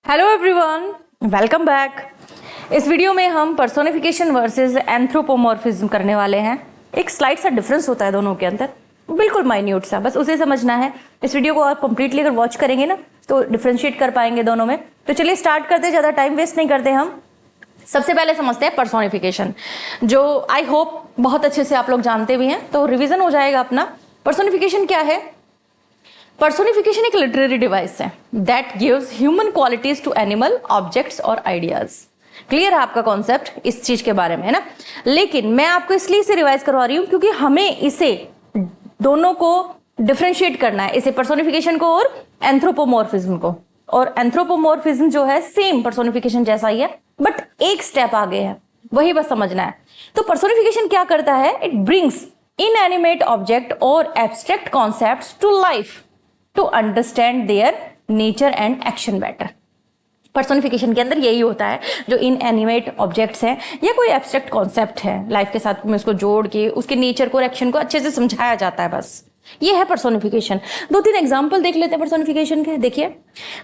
Hello everyone, welcome back. इस video में हम पर्सोनिफिकेशन वर्सेस एंथ्रोपोमॉर्फिज्म करने वाले हैं। एक स्लाइड सा डिफरेंस होता है दोनों के अंदर, बिल्कुल माइन्यूट सा, बस उसे समझना है। इस वीडियो को आप कंप्लीटली अगर वॉच करेंगे ना तो डिफ्रेंशिएट कर पाएंगे दोनों में। तो चलिए स्टार्ट करते, ज़्यादा टाइम वेस्ट नहीं करते हम। सबसे पहले समझते हैं पर्सोनिफिकेशन, जो आई होप बहुत अच्छे से आप लोग जानते भी हैं, तो रिविजन हो जाएगा अपना। पर्सोनिफिकेशन क्या है? पर्सोनिफिकेशन एक लिटरेरी डिवाइस है that gives human qualities to animal, objects और आइडियाज। क्लियर है आपका कॉन्सेप्ट इस चीज के बारे में, है ना? लेकिन मैं आपको इसलिए इसे रिवाइज करवा रही हूं क्योंकि हमें इसे दोनों को डिफरेंशिएट करना है, इसे पर्सोनिफिकेशन को और एंथ्रोपोमॉर्फिज्म को। और एंथ्रोपोमॉर्फिज्म जो है सेम पर्सोनिफिकेशन जैसा ही है, बट एक स्टेप आगे है, वही बस समझना है। तो पर्सोनिफिकेशन क्या करता है? इट ब्रिंग्स इनएनिमेट ऑब्जेक्ट और abstract concepts to life to understand their nature and action better. Personification के अंदर यही होता है, जो इनएनिमेट ऑब्जेक्ट्स हैं या कोई एब्स्ट्रैक्ट कॉन्सेप्ट है, लाइफ के साथ में उसको जोड़ के उसके नेचर को और एक्शन को अच्छे से समझाया जाता है। बस ये है पर्सोनिफिकेशन। दो तीन एग्जाम्पल देख लेते हैं पर्सोनिफिकेशन के। देखिए,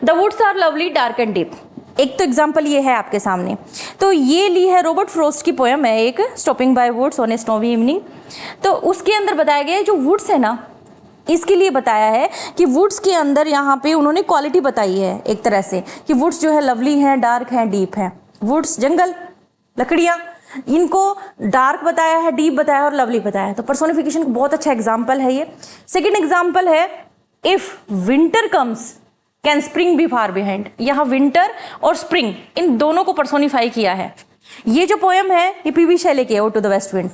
the woods are lovely dark and deep. एक तो एग्जाम्पल ये है आपके सामने, तो ये ली है रॉबर्ट फ्रॉस्ट की पोएम है एक, stopping by woods on a snowy evening. तो उसके अंदर बताया गया है जो वुड्स है ना, इसके लिए बताया है कि वुड्स के अंदर यहाँ पे उन्होंने क्वालिटी बताई है एक तरह से कि वुड्स जो है लवली हैं, डार्क हैं, डीप हैं। वुड्स जंगल, लकड़ियाँ, इनको डार्क बताया है, डीप बताया है और लवली बताया है। तो पर्सोनिफिकेशन का बहुत अच्छा एग्जाम्पल है ये। सेकेंड एग्जाम्पल है, if winter comes can spring be far behind. यहाँ विंटर और स्प्रिंग इन दोनों को पर्सोनिफाई किया है। ये जो पोएम है ये पीवी शैले की है, ode to the west wind.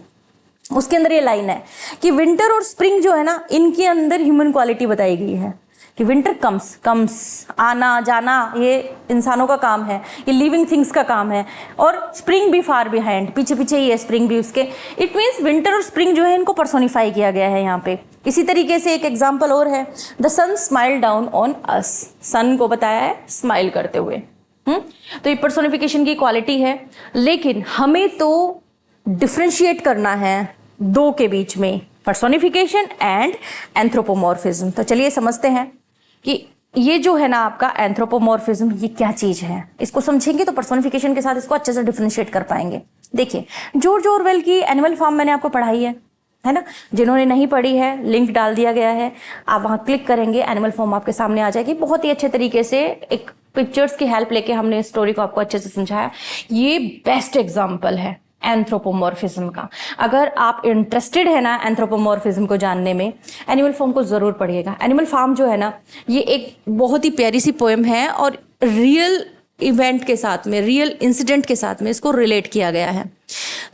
उसके अंदर ये लाइन है कि विंटर और स्प्रिंग जो है ना, इनके अंदर ह्यूमन क्वालिटी बताई गई है कि विंटर कम्स आना जाना, ये इंसानों का काम है, ये लिविंग थिंग्स का काम है। और स्प्रिंग भी फार बिहाइंड, पीछे पीछे ही है स्प्रिंग भी उसके। इट मीन्स विंटर और स्प्रिंग जो है इनको पर्सोनिफाई किया गया है यहाँ पे। इसी तरीके से एक एग्जाम्पल और है, the sun smile down on us. Sun को बताया है स्माइल करते हुए। तो ये पर्सोनिफिकेशन की क्वालिटी है, लेकिन हमें तो डिफ्रेंशिएट करना है दो के बीच में, पर्सोनिफिकेशन एंड एंथ्रोपोमॉर्फिज्म। तो चलिए समझते हैं कि ये जो है ना आपका एंथ्रोपोमॉर्फिज्म, ये क्या चीज है। इसको समझेंगे तो पर्सोनिफिकेशन के साथ इसको अच्छे से डिफ्रेंशिएट कर पाएंगे। देखिए, जॉर्ज ऑरवेल की एनिमल फार्म मैंने आपको पढ़ाई है ना? जिन्होंने नहीं पढ़ी है, लिंक डाल दिया गया है, आप वहां क्लिक करेंगे, एनिमल फार्म आपके सामने आ जाएगी। बहुत ही अच्छे तरीके से एक पिक्चर्स की हेल्प लेके हमने इस स्टोरी को आपको अच्छे से समझाया। ये बेस्ट एग्जाम्पल है एंथ्रोपोमॉर्फिज्म का। अगर आप इंटरेस्टेड है ना एंथ्रोपोमॉर्फिज्म को जानने में, एनिमल फार्म को जरूर पढ़िएगा। एनिमल फार्म जो है ना, ये एक बहुत ही प्यारी सी पोएम है और रियल इवेंट के साथ में, रियल इंसिडेंट के साथ में इसको रिलेट किया गया है।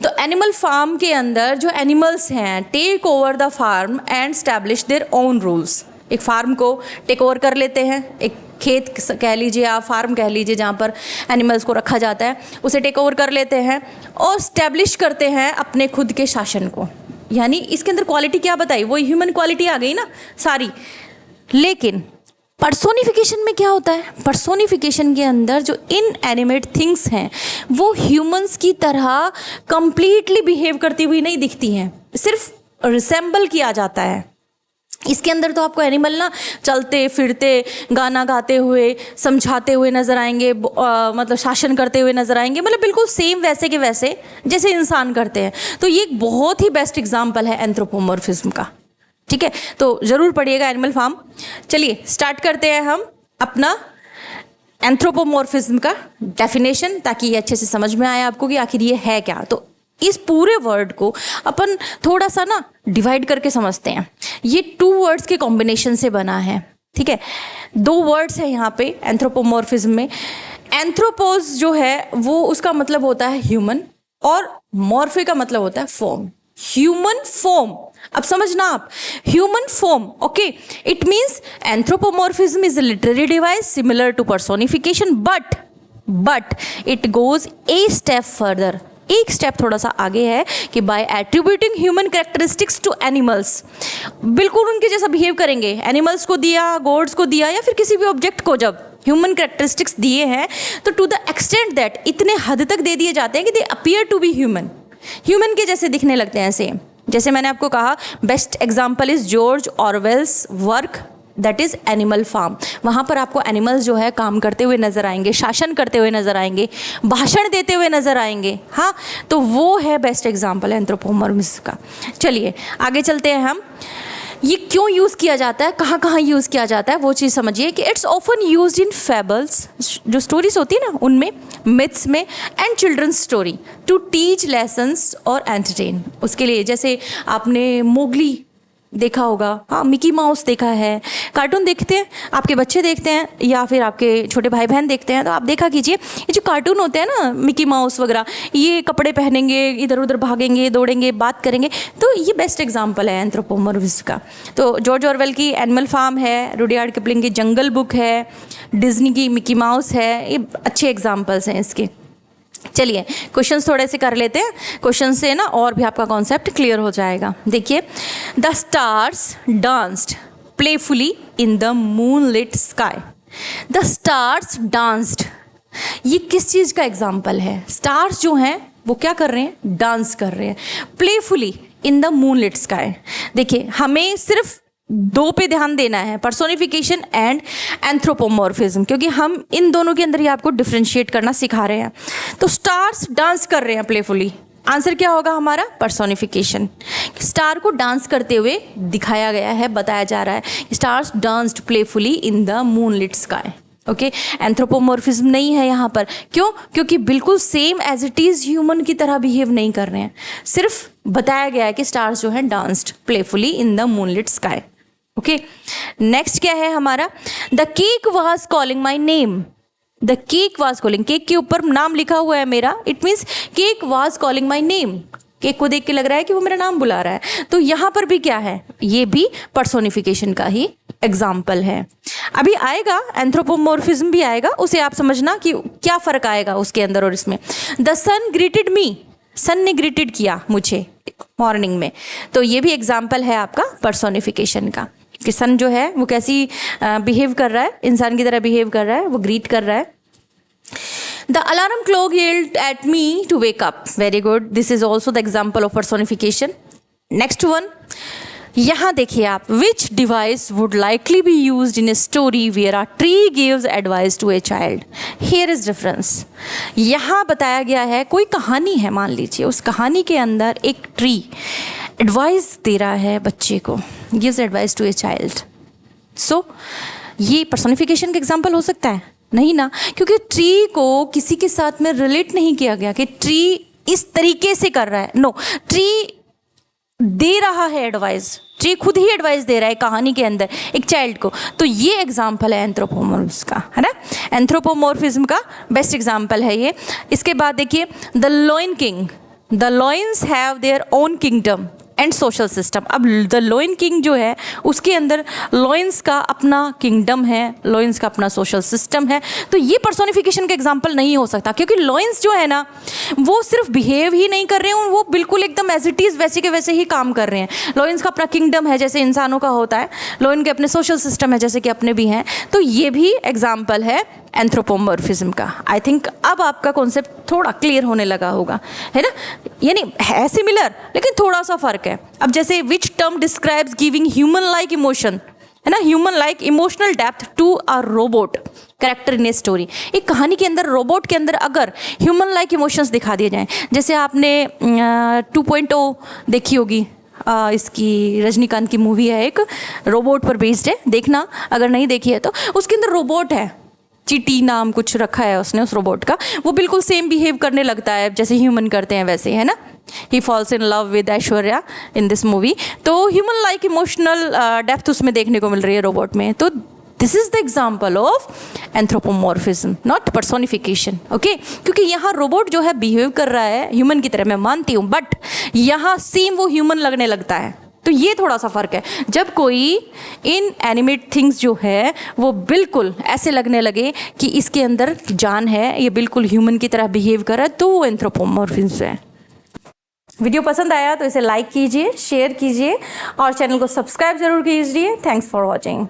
तो एनिमल फार्म के अंदर जो एनिमल्स हैं take over the farm and establish their own rules. एक फार्म को टेक ओवर कर लेते हैं, एक खेत कह लीजिए आप, फार्म कह लीजिए, जहाँ पर एनिमल्स को रखा जाता है, उसे टेक ओवर कर लेते हैं और स्टैब्लिश करते हैं अपने खुद के शासन को। यानी इसके अंदर क्वालिटी क्या बताई, वो ह्यूमन क्वालिटी आ गई ना सारी। लेकिन पर्सोनिफिकेशन में क्या होता है? पर्सोनिफिकेशन के अंदर जो इनएनिमेट थिंग्स हैं वो ह्यूमंस की तरह कंप्लीटली बिहेव करती हुई नहीं दिखती हैं, सिर्फ रिसेंबल किया जाता है। इसके अंदर तो आपको एनिमल ना चलते फिरते, गाना गाते हुए, समझाते हुए नजर आएंगे, मतलब शासन करते हुए नजर आएंगे, मतलब बिल्कुल सेम वैसे के वैसे जैसे इंसान करते हैं। तो ये एक बहुत ही बेस्ट एग्जाम्पल है एंथ्रोपोमॉर्फिज्म का। ठीक है, तो जरूर पढ़िएगा एनिमल फार्म। चलिए स्टार्ट करते हैं हम अपना एंथ्रोपोमॉर्फिज्म का डेफिनेशन, ताकि ये अच्छे से समझ में आए आपको कि आखिर ये है क्या। तो इस पूरे वर्ड को अपन थोड़ा सा ना डिवाइड करके समझते हैं। ये 2 वर्ड्स के कॉम्बिनेशन से बना है। ठीक है, 2 वर्ड्स है यहाँ पे एंथ्रोपोमॉर्फिज्म में। एंथ्रोपोज जो है वो उसका मतलब होता है ह्यूमन, और मॉर्फे का मतलब होता है फॉर्म। ह्यूमन फॉर्म, अब समझना आप, human form. Okay, it means anthropomorphism is a literary device similar to personification, but it goes a step further. एक स्टेप थोड़ा सा आगे है कि by attributing human characteristics to animals, बिल्कुल उनके जैसा बिहेव करेंगे। एनिमल्स को दिया, गॉड्स को दिया, या फिर किसी भी ऑब्जेक्ट को जब ह्यूमन कैरेक्टरिस्टिक्स दिए हैं, तो टू द एक्सटेंट दैट, इतने हद तक दे दिए जाते हैं कि they appear to be human, human के जैसे दिखने लगते हैं सेम। जैसे मैंने आपको कहा, best example is George Orwell's work that is animal farm. वहाँ पर आपको एनिमल्स जो है काम करते हुए नजर आएंगे, शासन करते हुए नजर आएंगे, भाषण देते हुए नजर आएंगे। हाँ, तो वो है बेस्ट एग्जाम्पल एंथ्रोपोमॉर्फिज्म का। चलिए आगे चलते हैं हम। ये क्यों यूज़ किया जाता है, कहाँ कहाँ यूज़ किया जाता है, वो चीज़ समझिए कि it's often used in fables, जो स्टोरीज होती है ना उनमें, मिथ्स में, and children's story to teach lessons और एंटरटेन। उसके लिए जैसे आपने मोगली देखा होगा, हाँ, मिकी माउस देखा है, कार्टून देखते हैं, आपके बच्चे देखते हैं या फिर आपके छोटे भाई बहन देखते हैं, तो आप देखा कीजिए ये जो कार्टून होते हैं ना मिकी माउस वगैरह, ये कपड़े पहनेंगे, इधर उधर भागेंगे, दौड़ेंगे, बात करेंगे, तो ये बेस्ट एग्जांपल है एंथ्रोपोमॉर्फिज्म का। तो जॉर्ज ऑरवेल की एनिमल फार्म है, रुडयार्ड किपलिंग की जंगल बुक है, डिज्नी की मिकी माउस है, ये अच्छे एग्जाम्पल्स हैं इसके। चलिए क्वेश्चंस थोड़े से कर लेते हैं, क्वेश्चन से ना और भी आपका कॉन्सेप्ट क्लियर हो जाएगा। देखिए, the stars danced playfully in the moonlit sky. The stars danced, ये किस चीज़ का एग्जाम्पल है? स्टार्स जो हैं वो क्या कर रहे हैं? डांस कर रहे हैं playfully in the moonlit sky. देखिए, हमें सिर्फ दो पे ध्यान देना है, पर्सोनिफिकेशन एंड एंथ्रोपोमॉर्फिज्म, क्योंकि हम इन दोनों के अंदर ही आपको डिफ्रेंशिएट करना सिखा रहे हैं। तो स्टार्स डांस कर रहे हैं प्लेफुली, आंसर क्या होगा हमारा? पर्सोनिफिकेशन। स्टार को डांस करते हुए दिखाया गया है, बताया जा रहा है stars danced playfully in the moonlit sky. Okay, anthropomorphism नहीं है यहाँ पर। क्यों? क्योंकि बिल्कुल same as it is human की तरह बिहेव नहीं कर रहे हैं, सिर्फ बताया गया है कि स्टार्स जो है danced playfully in the moonlit sky. Okay, next क्या है हमारा? The cake was calling my name. The cake was calling, cake के ऊपर नाम लिखा हुआ है मेरा, it means cake was calling my name. Cake को देख के लग रहा है कि वो मेरा नाम बुला रहा है। तो यहाँ पर भी क्या है? ये भी पर्सोनिफिकेशन का ही एग्जाम्पल है। अभी आएगा एंथ्रोपोमॉर्फिज्म भी आएगा, उसे आप समझना कि क्या फ़र्क आएगा उसके अंदर और इसमें। द सन ग्रीटेड मी, सन ने ग्रीटेड किया मुझे मॉर्निंग में, तो ये भी एग्जाम्पल है आपका पर्सोनिफिकेशन का कि सन जो है वो कैसी बिहेव कर रहा है, इंसान की तरह बिहेव कर रहा है, वो ग्रीट कर रहा है। The alarm clock yelled at me to wake up. Very good. This is also the example of personification. Next one. यहाँ देखिए आप, which device would likely be used in a story where a tree gives advice to a child? Here is difference. यहाँ बताया गया है, कोई कहानी है मान लीजिए, उस कहानी के अंदर एक ट्री एडवाइस दे रहा है बच्चे को, gives advice to a child. So ये पर्सोनिफिकेशन का एग्जाम्पल हो सकता है? नहीं ना, क्योंकि ट्री को किसी के साथ में रिलेट नहीं किया गया कि ट्री इस तरीके से कर रहा है। नो, ट्री दे रहा है एडवाइस, ट्री खुद ही एडवाइस दे रहा है कहानी के अंदर एक चाइल्ड को। तो ये एग्जाम्पल है एंथ्रोपोमॉर्फिज्म का, है ना, एंथ्रोपोमॉर्फिज्म का बेस्ट एग्जाम्पल है ये। इसके बाद देखिए, the lion king, the lions have their own kingdom and social system. अब द लॉयन किंग जो है उसके अंदर लॉयंस का अपना किंगडम है, लॉयंस का अपना सोशल सिस्टम है। तो ये पर्सोनिफिकेशन का एग्जांपल नहीं हो सकता, क्योंकि लॉयंस जो है ना वो सिर्फ बिहेव ही नहीं कर रहे हैं, वो बिल्कुल एकदम एज इट इज़ वैसे के वैसे ही काम कर रहे हैं। लॉयंस का अपना किंगडम है जैसे इंसानों का होता है, लॉयन के अपने सोशल सिस्टम है जैसे कि अपने भी हैं। तो ये भी एग्जाम्पल है एंथ्रोपोमॉर्फिज्म का। आई थिंक अब आपका कॉन्सेप्ट थोड़ा क्लियर होने लगा होगा, है ना, यानी है सिमिलर लेकिन थोड़ा सा फर्क है। अब जैसे which term describes giving human like emotion, है ना, human like emotional depth to a robot character in a story. एक कहानी के अंदर, रोबोट के अंदर अगर ह्यूमन लाइक इमोशंस दिखा दिए जाएं, जैसे आपने 2.0 देखी होगी, इसकी रजनीकांत की मूवी है, एक रोबोट पर बेस्ड है, देखना अगर नहीं देखी है तो। उसके अंदर रोबोट है, चिटी नाम कुछ रखा है उसने उस रोबोट का, वो बिल्कुल सेम बिहेव करने लगता है जैसे ह्यूमन करते हैं वैसे, है ना। He falls in love with Aishwarya in this movie. तो ह्यूमन लाइक इमोशनल डेप्थ उसमें देखने को मिल रही है रोबोट में। तो this is the example of anthropomorphism, not personification. Okay, क्योंकि यहाँ रोबोट जो है बिहेव कर रहा है ह्यूमन की तरह, मैं मानती हूँ, बट यहाँ सेम वो ह्यूमन लगने लगता है। तो ये थोड़ा सा फर्क है। जब कोई इन एनिमेट थिंग्स जो है वो बिल्कुल ऐसे लगने लगे कि इसके अंदर जान है, ये बिल्कुल ह्यूमन की तरह बिहेव कर रहा है, तो वो एंथ्रोपोमॉर्फिज्म है। वीडियो पसंद आया तो इसे लाइक कीजिए, शेयर कीजिए और चैनल को सब्सक्राइब जरूर कीजिए। Thanks for watching.